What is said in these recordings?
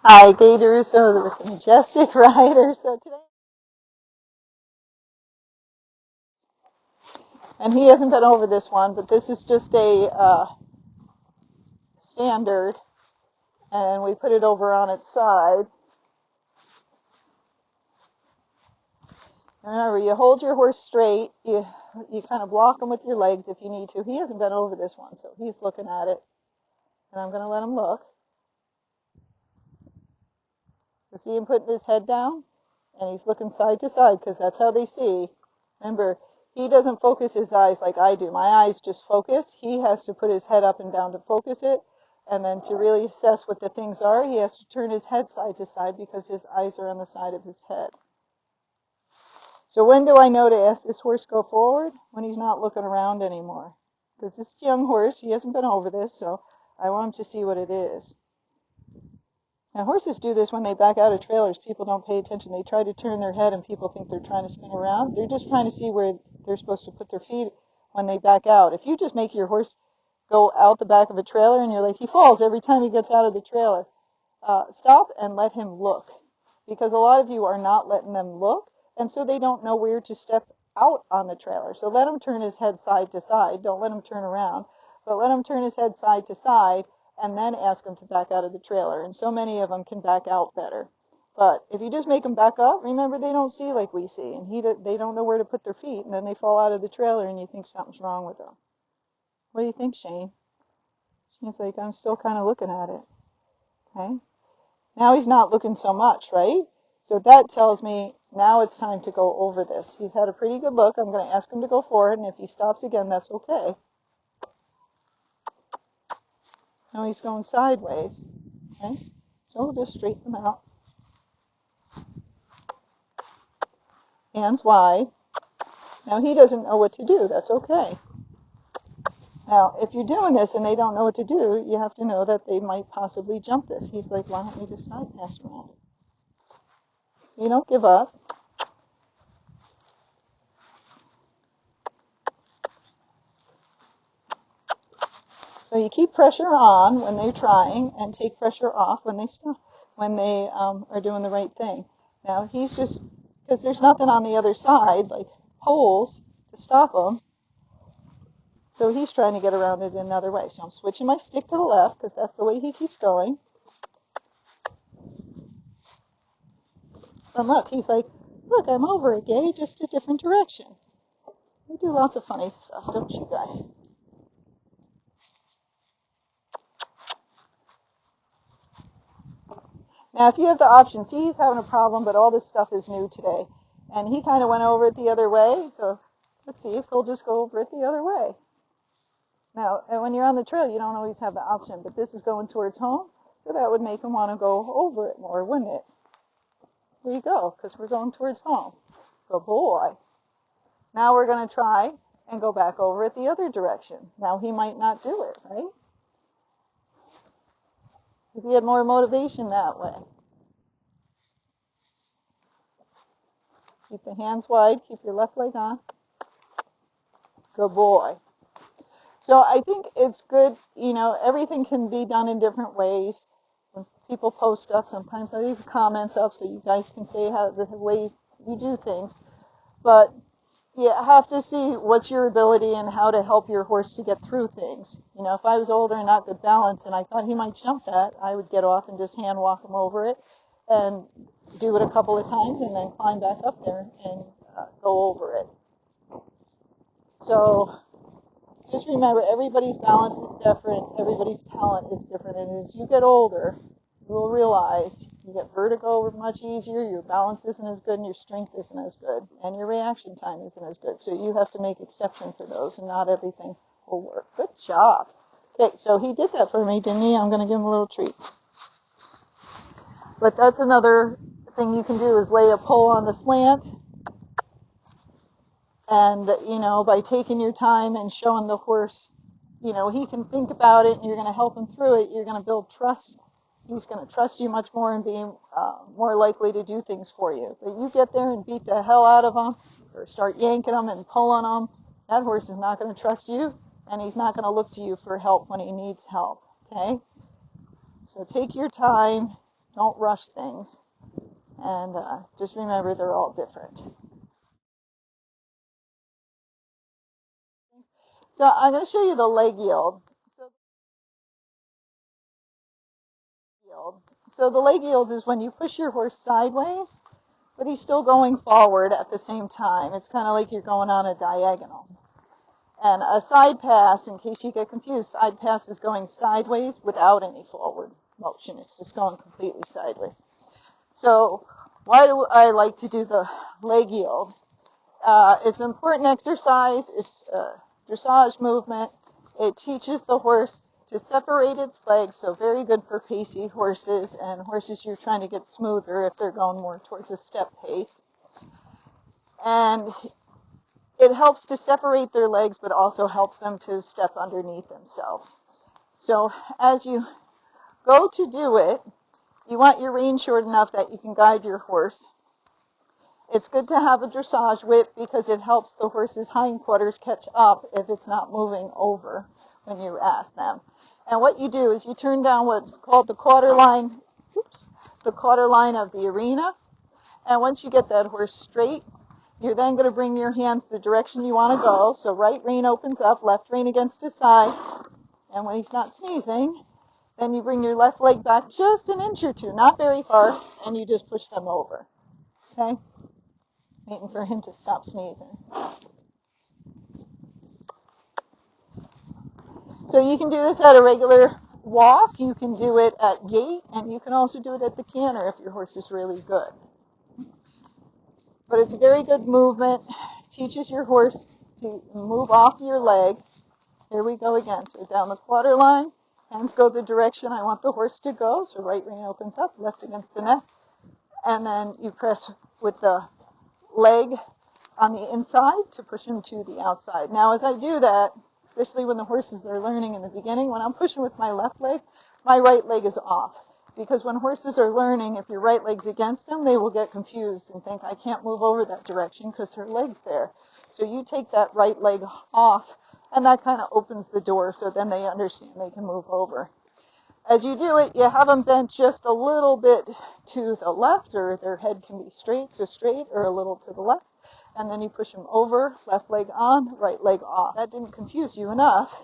Hi, Gaye DeRusso with the Majestic rider. So today, and he hasn't been over this one, but this is just a standard, and we put it over on its side. Remember, you hold your horse straight. You kind of block him with your legs if you need to. He hasn't been over this one, so he's looking at it, and I'm going to let him look. So see him putting his head down, and he's looking side to side because that's how they see. Remember, he doesn't focus his eyes like I do. My eyes just focus. He has to put his head up and down to focus it. And then to really assess what the things are, he has to turn his head side to side because his eyes are on the side of his head. So when do I know to ask this horse go forward? When he's not looking around anymore. Because this young horse, he hasn't been over this, so I want him to see what it is. Now, horses do this when they back out of trailers. People don't pay attention. They try to turn their head, and people think they're trying to spin around. They're just trying to see where they're supposed to put their feet when they back out. If you just make your horse go out the back of a trailer, and you're like, he falls every time he gets out of the trailer, stop and let him look. Because a lot of you are not letting them look, and so they don't know where to step out on the trailer. So let him turn his head side to side. Don't let him turn around, but let him turn his head side to side, and then ask them to back out of the trailer. And so many of them can back out better. But if you just make them back up, remember they don't see like we see, and they don't know where to put their feet, and then they fall out of the trailer, and you think something's wrong with them. What do you think, Shane? Shane's like, I'm still kind of looking at it. Okay? Now he's not looking so much, right? So that tells me now it's time to go over this. He's had a pretty good look. I'm going to ask him to go forward, and if he stops again, that's okay. Now he's going sideways. Okay? So we'll just straighten him out. Hands wide. Now he doesn't know what to do. That's okay. Now, if you're doing this and they don't know what to do, you have to know that they might possibly jump this. He's like, why don't we just side pass around? So you don't give up. So you keep pressure on when they're trying and take pressure off when they stop, when they are doing the right thing. Now he's just, because there's nothing on the other side, like poles, to stop him. So he's trying to get around it another way. So I'm switching my stick to the left because that's the way he keeps going. And look, he's like, look, I'm over it, Gaye, just a different direction. We do lots of funny stuff, don't you guys? Now, if you have the option, see, he's having a problem, but all this stuff is new today. And he kind of went over it the other way, so let's see if he'll just go over it the other way. Now, when you're on the trail, you don't always have the option, but this is going towards home, so that would make him want to go over it more, wouldn't it? There you go, because we're going towards home. Good boy. Now we're going to try and go back over it the other direction. Now he might not do it, right? Because he had more motivation that way. Keep the hands wide. Keep your left leg on. Good boy. So I think it's good, everything can be done in different ways. When people post stuff, sometimes I leave comments up so you guys can say how the way you do things. But you have to see what's your ability and how to help your horse to get through things. If I was older and not good balance and I thought he might jump that, I would get off and just hand walk him over it and do it a couple of times and then climb back up there and go over it. So just remember, everybody's balance is different, everybody's talent is different, and as you get older, you will realize you get vertigo much easier, your balance isn't as good, and your strength isn't as good, and your reaction time isn't as good. So you have to make exception for those, and not everything will work. Good job. Okay, so he did that for me, didn't he? I'm going to give him a little treat. But that's another thing you can do is lay a pole on the slant. And, by taking your time and showing the horse, he can think about it and you're going to help him through it. You're going to build trust. He's going to trust you much more and be more likely to do things for you. But you get there and beat the hell out of him or start yanking him and pulling him, that horse is not going to trust you and he's not going to look to you for help when he needs help. Okay? So take your time Don't rush things. And just remember they're all different. So I'm going to show you the leg yield. So the leg yield is when you push your horse sideways, but he's still going forward at the same time. It's kind of like you're going on a diagonal. And a side pass, in case you get confused, side pass is going sideways without any forward motion. It's just going completely sideways. So why do I like to do the leg yield? It's an important exercise. It's dressage movement. It teaches the horse to separate its legs, so very good for pacey horses and horses you're trying to get smoother if they're going more towards a step pace. And it helps to separate their legs, but also helps them to step underneath themselves. So as you go to do it, you want your rein short enough that you can guide your horse. It's good to have a dressage whip because it helps the horse's hindquarters catch up if it's not moving over when you ask them. And what you do is you turn down what's called the quarter line, the quarter line of the arena. And once you get that horse straight, you're then going to bring your hands the direction you want to go. So right rein opens up, left rein against his side. And when he's not sneezing, then you bring your left leg back just an inch or two, not very far, and you just push them over. Okay? Waiting for him to stop sneezing. So you can do this at a regular walk. You can do it at gait, and you can also do it at the canter if your horse is really good. But it's a very good movement. Teaches your horse to move off your leg. Here we go again. So down the quarter line. Hands go the direction I want the horse to go. So right rein opens up, left against the neck. And then you press with the leg on the inside to push him to the outside. Now as I do that, especially when the horses are learning in the beginning, when I'm pushing with my left leg, my right leg is off. Because when horses are learning, if your right leg's against them, they will get confused and think, I can't move over that direction because her leg's there. So you take that right leg off, and that kind of opens the door so then they understand they can move over. As you do it, you have them bent just a little bit to the left, or their head can be straight, so straight, or a little to the left. And then you push them over, left leg on, right leg off. That didn't confuse you enough.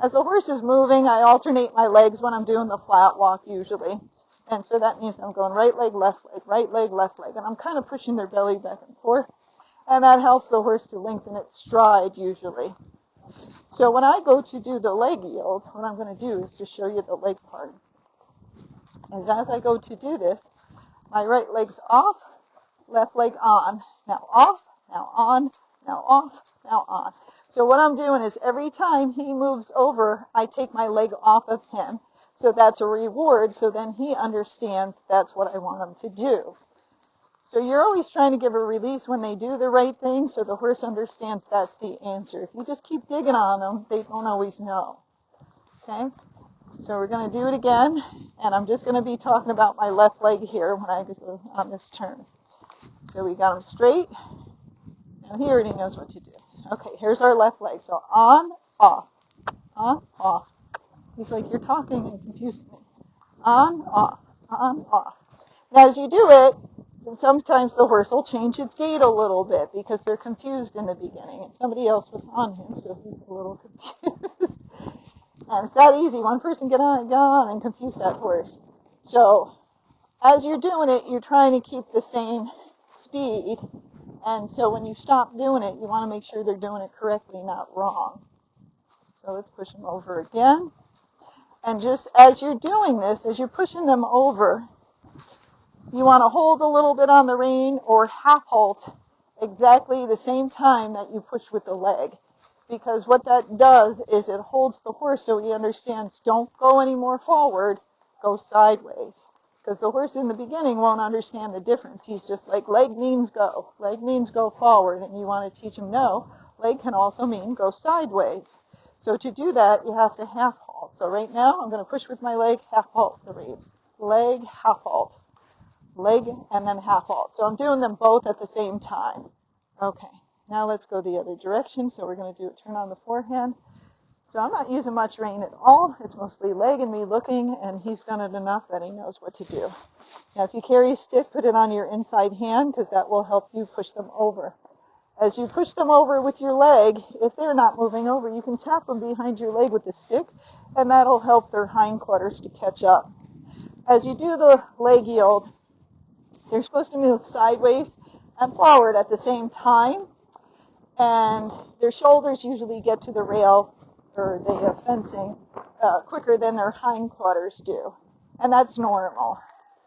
As the horse is moving, I alternate my legs when I'm doing the flat walk usually. And so that means I'm going right leg, left leg. And I'm kind of pushing their belly back and forth. And that helps the horse to lengthen its stride usually. So when I go to do the leg yield, what I'm going to do is to show you the leg part. As I go to do this, my right leg's off, left leg on. Now off, now on, now off, now on. So what I'm doing is every time he moves over, I take my leg off of him. So that's a reward, so then he understands that's what I want him to do. So you're always trying to give a release when they do the right thing, so the horse understands that's the answer. If you just keep digging on them, they don't always know. Okay? So we're going to do it again, and I'm just going to be talking about my left leg here when I go on this turn. So we got him straight. Now he already knows what to do. Okay, here's our left leg. So on, off, off. He's like, you're talking and confusing me. On, off, on, off. Now as you do it, sometimes the horse will change its gait a little bit because they're confused in the beginning. And somebody else was on him, so he's a little confused. And it's that easy. One person get on, and confuse that horse. So as you're doing it, you're trying to keep the same speed. And so when you stop doing it, you want to make sure they're doing it correctly, not wrong. So let's push them over again. And just as you're doing this, as you're pushing them over, you want to hold a little bit on the rein or half halt exactly the same time that you push with the leg. Because what that does is it holds the horse so he understands, don't go any more forward, go sideways. Because the horse in the beginning won't understand the difference. He's just like, leg means go. Leg means go forward. And you want to teach him, no, leg can also mean go sideways. So to do that, you have to half halt. So right now, I'm going to push with my leg, half halt the reins. Leg, half halt. Leg, and then half halt. So I'm doing them both at the same time. Okay, now let's go the other direction. So we're going to do a turn on the forehand. So I'm not using much rein at all. It's mostly leg and me looking, and he's done it enough that he knows what to do. Now, if you carry a stick, put it on your inside hand, because that will help you push them over. As you push them over with your leg, if they're not moving over, you can tap them behind your leg with the stick, and that'll help their hindquarters to catch up. As you do the leg yield, they're supposed to move sideways and forward at the same time, and their shoulders usually get to the rail or the fencing quicker than their hindquarters do, and that's normal.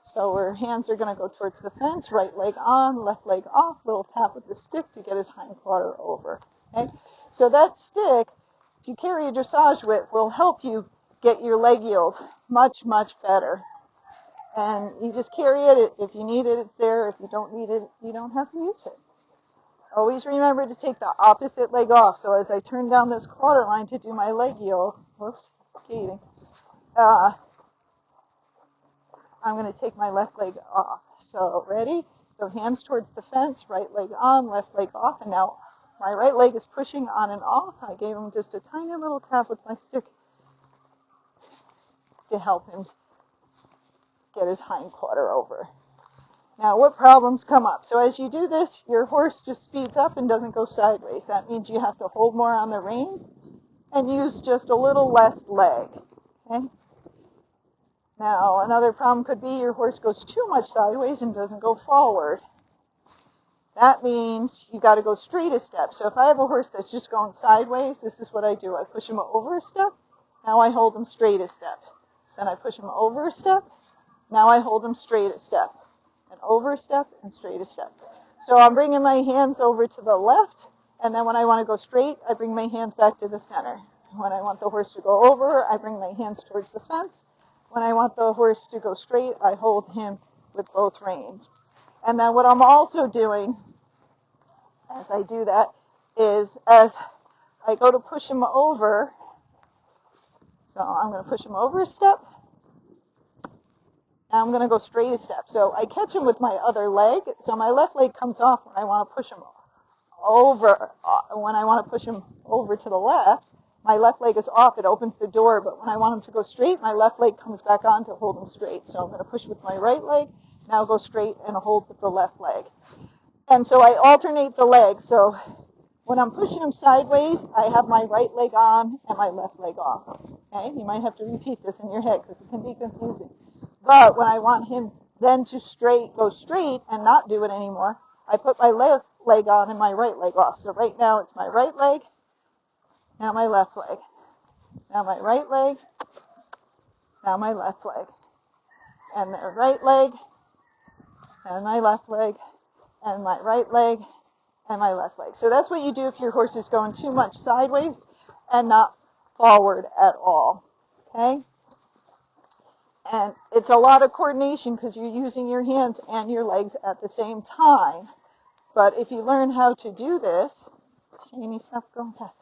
So our hands are going to go towards the fence, right leg on, left leg off, little tap with the stick to get his hindquarter over. Okay? So that stick, if you carry a dressage whip, will help you get your leg yield much, much better. And you just carry it. If you need it, it's there. If you don't need it, you don't have to use it. Always remember to take the opposite leg off. So as I turn down this quarter line to do my leg yield, whoops, skating, I'm going to take my left leg off. So ready? So hands towards the fence, right leg on, left leg off. And now my right leg is pushing on and off. I gave him just a tiny little tap with my stick to help him get his hindquarter over. Now, what problems come up? So as you do this, your horse just speeds up and doesn't go sideways. That means you have to hold more on the rein and use just a little less leg. Okay? Now, another problem could be your horse goes too much sideways and doesn't go forward. That means you got to go straight a step. So if I have a horse that's just going sideways, this is what I do. I push him over a step. Now I hold him straight a step. Then I push him over a step. Now I hold him straight a step. And over a step and straight a step. So I'm bringing my hands over to the left. And then when I want to go straight, I bring my hands back to the center. When I want the horse to go over, I bring my hands towards the fence. When I want the horse to go straight, I hold him with both reins. And then what I'm also doing as I do that is as I go to push him over, so I'm going to push him over a step, and I'm going to go straight a step. So I catch him with my other leg, so my left leg comes off when I want to push him over. When I want to push him over to the left, my left leg is off. It opens the door, but when I want him to go straight, my left leg comes back on to hold him straight. So I'm going to push with my right leg, now go straight and hold with the left leg. And so I alternate the legs. So when I'm pushing him sideways, I have my right leg on and my left leg off. Okay? You might have to repeat this in your head because it can be confusing. But when I want him then to go straight and not do it anymore, I put my left leg on and my right leg off. So right now it's my right leg, now my left leg. Now my right leg, now my left leg. And the right leg, and my left leg, and my right leg, and my left leg. So that's what you do if your horse is going too much sideways and not forward at all. Okay? And it's a lot of coordination because you're using your hands and your legs at the same time. But if you learn how to do this, Shani, stop going back.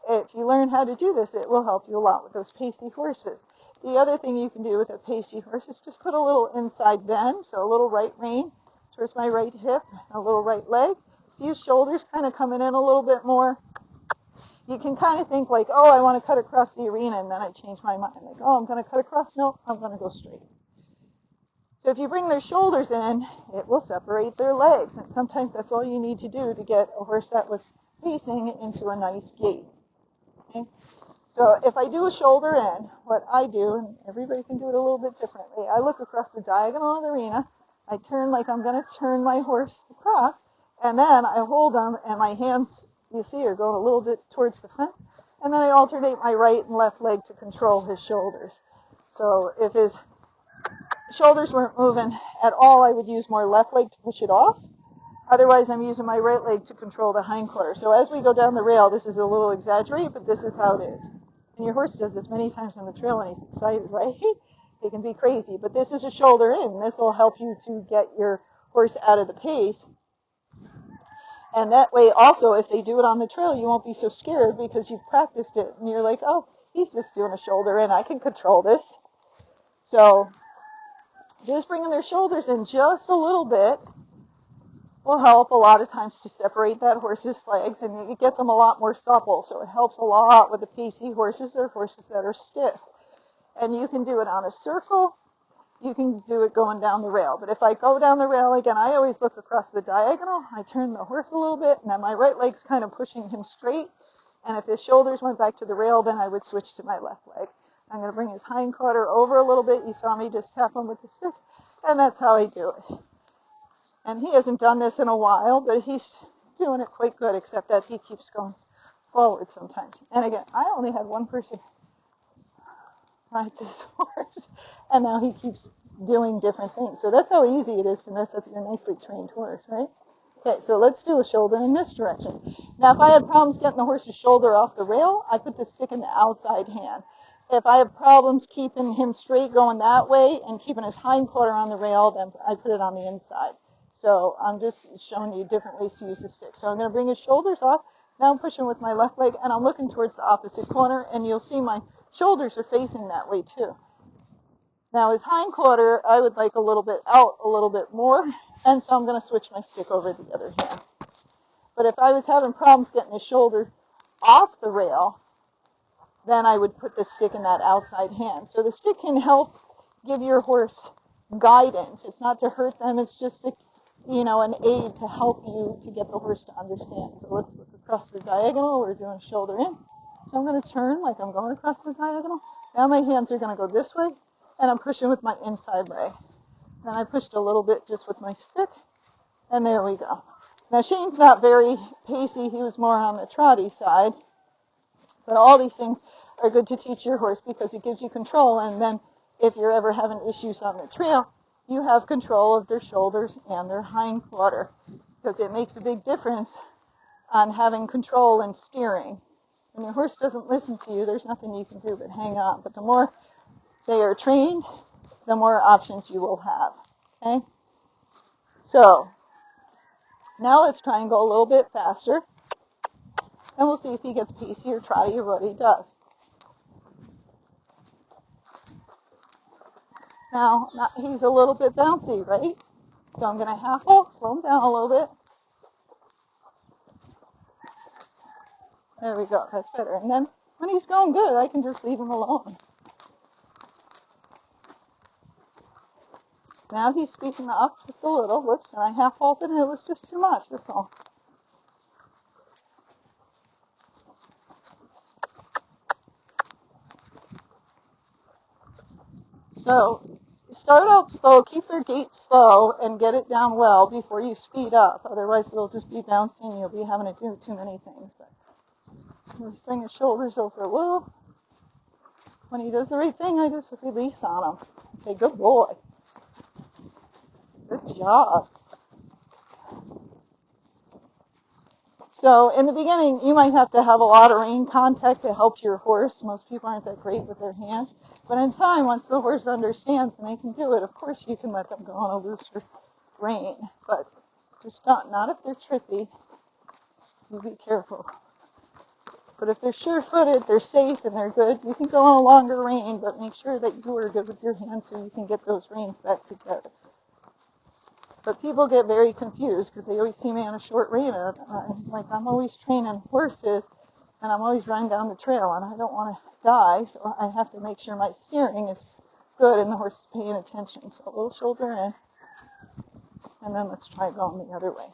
If you learn how to do this, it will help you a lot with those pacey horses. The other thing you can do with a pacey horse is just put a little inside bend, so a little right rein towards my right hip, a little right leg. See his shoulders kind of coming in a little bit more. You can kind of think like, oh, I want to cut across the arena, and then I change my mind. Like, oh, I'm going to cut across. No, I'm going to go straight. So if you bring their shoulders in, it will separate their legs. And sometimes that's all you need to do to get a horse that was pacing into a nice gait. Okay? So if I do a shoulder in, what I do, and everybody can do it a little bit differently, I look across the diagonal of the arena. I turn like I'm going to turn my horse across, and then I hold them, and my hands, you see, are going a little bit towards the fence. And then I alternate my right and left leg to control his shoulders. So if his shoulders weren't moving at all, I would use more left leg to push it off. Otherwise, I'm using my right leg to control the hindquarter. So as we go down the rail, this is a little exaggerated, but this is how it is. And your horse does this many times on the trail when he's excited, right? They can be crazy, but this is a shoulder in. This will help you to get your horse out of the pace. And that way also, if they do it on the trail, you won't be so scared because you've practiced it. And you're like, oh, he's just doing a shoulder in. I can control this. So just bringing their shoulders in just a little bit. will help a lot of times to separate that horse's legs, and it gets them a lot more supple. So it helps a lot with the Pacey horses or horses that are stiff. And you can do it on a circle. You can do it going down the rail. But if I go down the rail again, I always look across the diagonal. I turn the horse a little bit, and then my right leg's kind of pushing him straight. And if his shoulders went back to the rail, then I would switch to my left leg. I'm going to bring his hind quarter over a little bit. You saw me just tap him with the stick, and that's how I do it. And he hasn't done this in a while, but he's doing it quite good, except that he keeps going forward sometimes. And again, I only had one person ride this horse, and now he keeps doing different things. So that's how easy it is to mess up your nicely trained horse, right? Okay, so let's do a shoulder in this direction. Now, if I had problems getting the horse's shoulder off the rail, I put the stick in the outside hand. If I have problems keeping him straight going that way and keeping his hind quarter on the rail, then I put it on the inside. So I'm just showing you different ways to use the stick. So I'm going to bring his shoulders off. Now I'm pushing with my left leg, and I'm looking towards the opposite corner, and you'll see my shoulders are facing that way too. Now his hind quarter, I would like a little bit out, a little bit more, and so I'm going to switch my stick over to the other hand. But if I was having problems getting his shoulder off the rail, then I would put the stick in that outside hand. So the stick can help give your horse guidance. It's not to hurt them, it's just a, an aid to help you to get the horse to understand. So let's look across the diagonal. We're doing shoulder in. So I'm going to turn like I'm going across the diagonal. Now my hands are going to go this way, and I'm pushing with my inside leg. Then I pushed a little bit just with my stick, and there we go. Now Shane's not very pacey. He was more on the trotty side. But all these things are good to teach your horse because it gives you control, and then if you're ever having issues on the trail, you have control of their shoulders and their hind quarter, because it makes a big difference on having control and steering. When your horse doesn't listen to you, there's nothing you can do but hang on. But the more they are trained, the more options you will have. Okay? So now let's try and go a little bit faster, and we'll see if he gets pacey or trotty or what he does. Now, he's a little bit bouncy, right? So I'm going to half halt, slow him down a little bit. There we go, that's better. And then when he's going good, I can just leave him alone. Now he's speeding up just a little. Whoops, and I half halted and it was just too much, that's all. So start out slow, keep their gait slow, and get it down well before you speed up. Otherwise, it'll just be bouncing and you'll be having to do too many things. But let's bring his shoulders over a little. When he does the right thing, I just release on him and say, good boy. Good job. So in the beginning, you might have to have a lot of rein contact to help your horse. Most people aren't that great with their hands. But in time, once the horse understands and they can do it, of course you can let them go on a looser rein. But just not if they're tricky. You be careful. But if they're sure-footed, they're safe, and they're good, you can go on a longer rein, but make sure that you are good with your hands so you can get those reins back together. But people get very confused because they always see me on a short rein. Like I'm always training horses, and I'm always running down the trail, and I don't want to die, so I have to make sure my steering is good and the horse is paying attention. So a little shoulder in, and then let's try going the other way.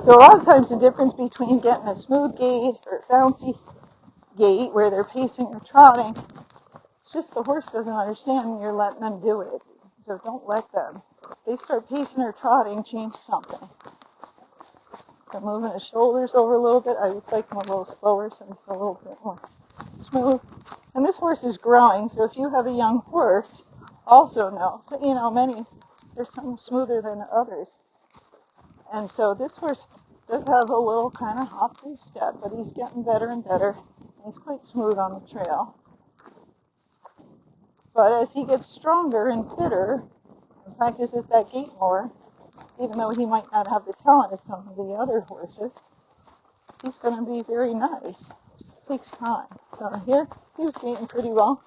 So a lot of times the difference between getting a smooth gait or bouncy gait where they're pacing or trotting, it's just the horse doesn't understand and you're letting them do it. So don't let them. If they start pacing or trotting, change something. So moving his shoulders over a little bit. I would like him a little slower so he's a little bit more smooth. And this horse is growing, so if you have a young horse, also know. So, there's some smoother than others. And so this horse does have a little kind of hoppy step, but he's getting better and better. He's quite smooth on the trail. But as he gets stronger and fitter and practices that gait more, even though he might not have the talent of some of the other horses, he's going to be very nice. It just takes time. So here, he was gaiting pretty well.